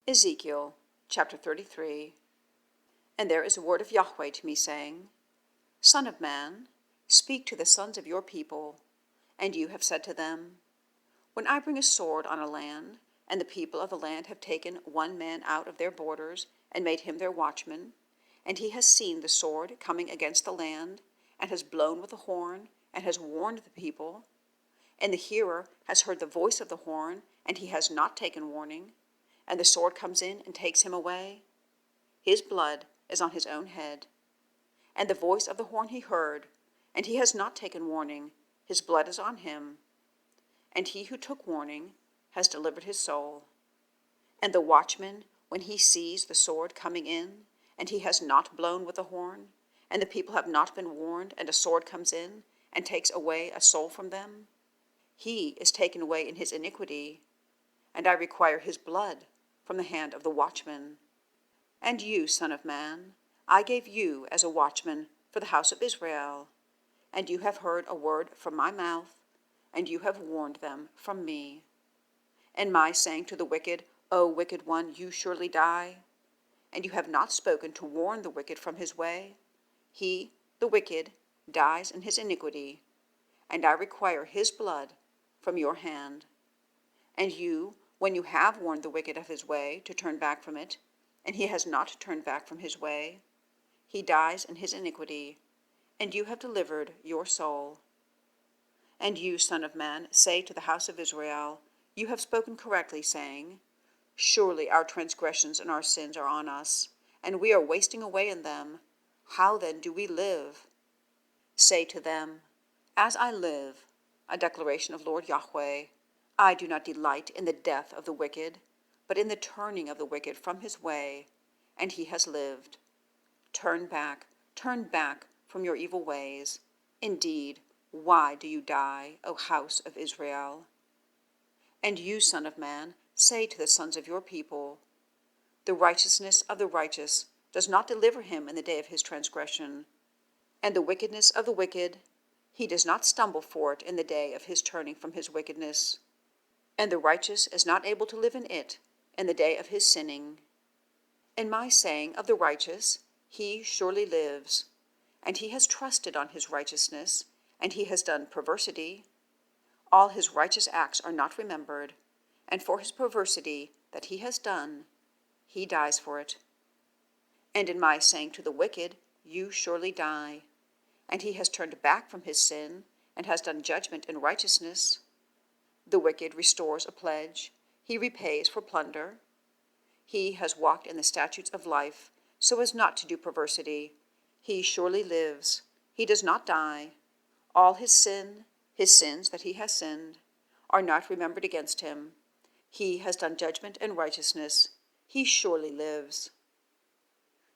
Ezekiel chapter 33. And there is a word of Yahweh to me, saying, Son of man, speak to the sons of your people, and you have said to them, When I bring a sword on a land, and the people of the land have taken one man out of their borders, and made him their watchman, and he has seen the sword coming against the land, and has blown with the horn, and has warned the people, and the hearer has heard the voice of the horn, and he has not taken warning, and the sword comes in and takes him away, his blood is on his own head. And the voice of the horn he heard, and he has not taken warning, his blood is on him. And he who took warning has delivered his soul. And the watchman, when he sees the sword coming in, and he has not blown with the horn, and the people have not been warned, and a sword comes in, and takes away a soul from them, he is taken away in his iniquity, and I require his blood from the hand of the watchman. And you, son of man, I gave you as a watchman for the house of Israel, and you have heard a word from my mouth, and you have warned them from me. And my saying to the wicked, O wicked one, you surely die, and you have not spoken to warn the wicked from his way, he, the wicked, dies in his iniquity, and I require his blood from your hand. And you, when you have warned the wicked of his way to turn back from it, and he has not turned back from his way, he dies in his iniquity, and you have delivered your soul. And you, son of man, say to the house of Israel, You have spoken correctly, saying, Surely our transgressions and our sins are on us, and we are wasting away in them. How then do we live? Say to them, As I live, a declaration of Lord YHWH, I do not delight in the death of the wicked, but in the turning of the wicked from his way, and he has lived. Turn back from your evil ways. Indeed, why do you die, O house of Israel? And you, son of man, say to the sons of your people, The righteousness of the righteous does not deliver him in the day of his transgression, and the wickedness of the wicked, he does not stumble for it in the day of his turning from his wickedness. And the righteous is not able to live in it in the day of his sinning. In my saying of the righteous, he surely lives, and he has trusted on his righteousness, and he has done perversity. All his righteous acts are not remembered, and for his perversity that he has done, he dies for it. And in my saying to the wicked, You surely die, and he has turned back from his sin, and has done judgment in righteousness, the wicked restores a pledge, he repays for plunder. He has walked in the statutes of life, so as not to do perversity. He surely lives, he does not die. All his sins that he has sinned, are not remembered against him. He has done judgment and righteousness, he surely lives.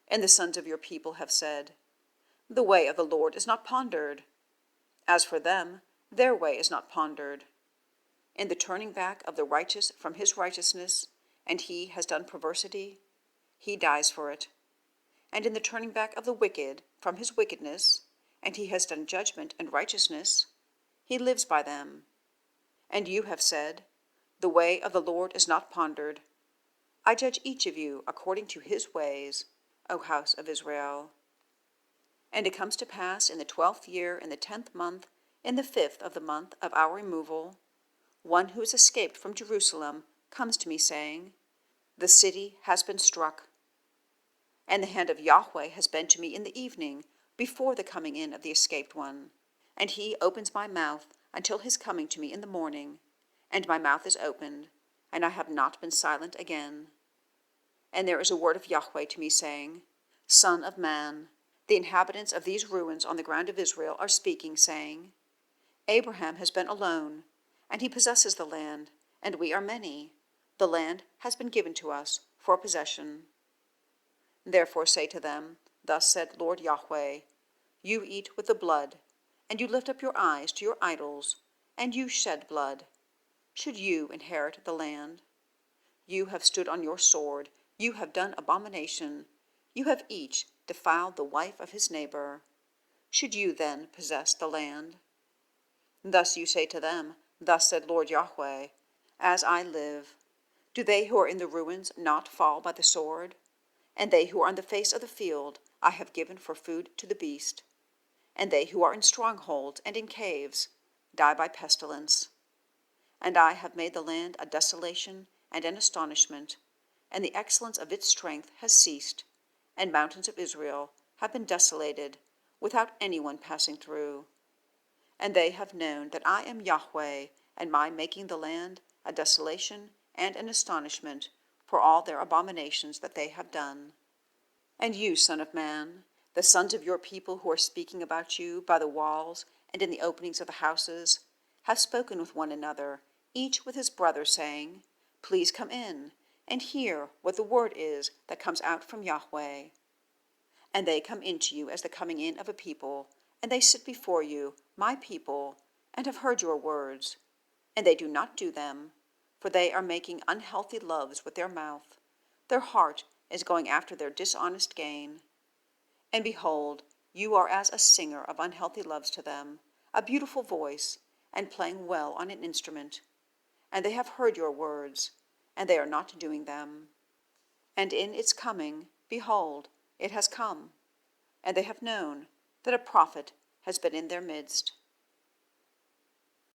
And the sons of your people have said, The way of the Lord is not pondered. As for them, their way is not pondered. In the turning back of the righteous from his righteousness, and he has done perversity, he dies for it. And in the turning back of the wicked from his wickedness, and he has done judgment and righteousness, he lives by them. And you have said, The way of the Lord is not pondered. I judge each of you according to his ways, O house of Israel. And it comes to pass in the 12th year, in the 10th month, in the 5th of the month of our removal, one who has escaped from Jerusalem comes to me, saying, The city has been struck. And the hand of Yahweh has been to me in the evening, before the coming in of the escaped one. And he opens my mouth until his coming to me in the morning, and my mouth is opened, and I have not been silent again. And there is a word of Yahweh to me, saying, Son of man, the inhabitants of these ruins on the ground of Israel are speaking, saying, Abraham has been alone, and he possesses the land, and we are many. The land has been given to us for possession. Therefore say to them, Thus said Lord YHWH, You eat with the blood, and you lift up your eyes to your idols, and you shed blood. Should you inherit the land? You have stood on your sword, you have done abomination, you have each defiled the wife of his neighbor. Should you then possess the land? Thus you say to them, Thus said Lord YHWH, As I live, Do they who are in the ruins not fall by the sword? And they who are on the face of the field I have given for food to the beast. And they who are in strongholds and in caves die by pestilence. And I have made the land a desolation and an astonishment, and the excellence of its strength has ceased, and mountains of Israel have been desolated, without anyone passing through. And they have known that I am Yahweh, and my making the land a desolation and an astonishment for all their abominations that they have done. And you, son of man, the sons of your people who are speaking about you by the walls and in the openings of the houses, have spoken with one another, each with his brother, saying, Please come in, and hear what the word is that comes out from Yahweh. And they come in to you as the coming in of a people, and they sit before you, my people, and have heard your words. And they do not do them, for they are making unhealthy loves with their mouth. Their heart is going after their dishonest gain. And behold, you are as a singer of unhealthy loves to them, a beautiful voice, and playing well on an instrument. And they have heard your words, and they are not doing them. And in its coming, behold, it has come, and they have known that a prophet has been in their midst.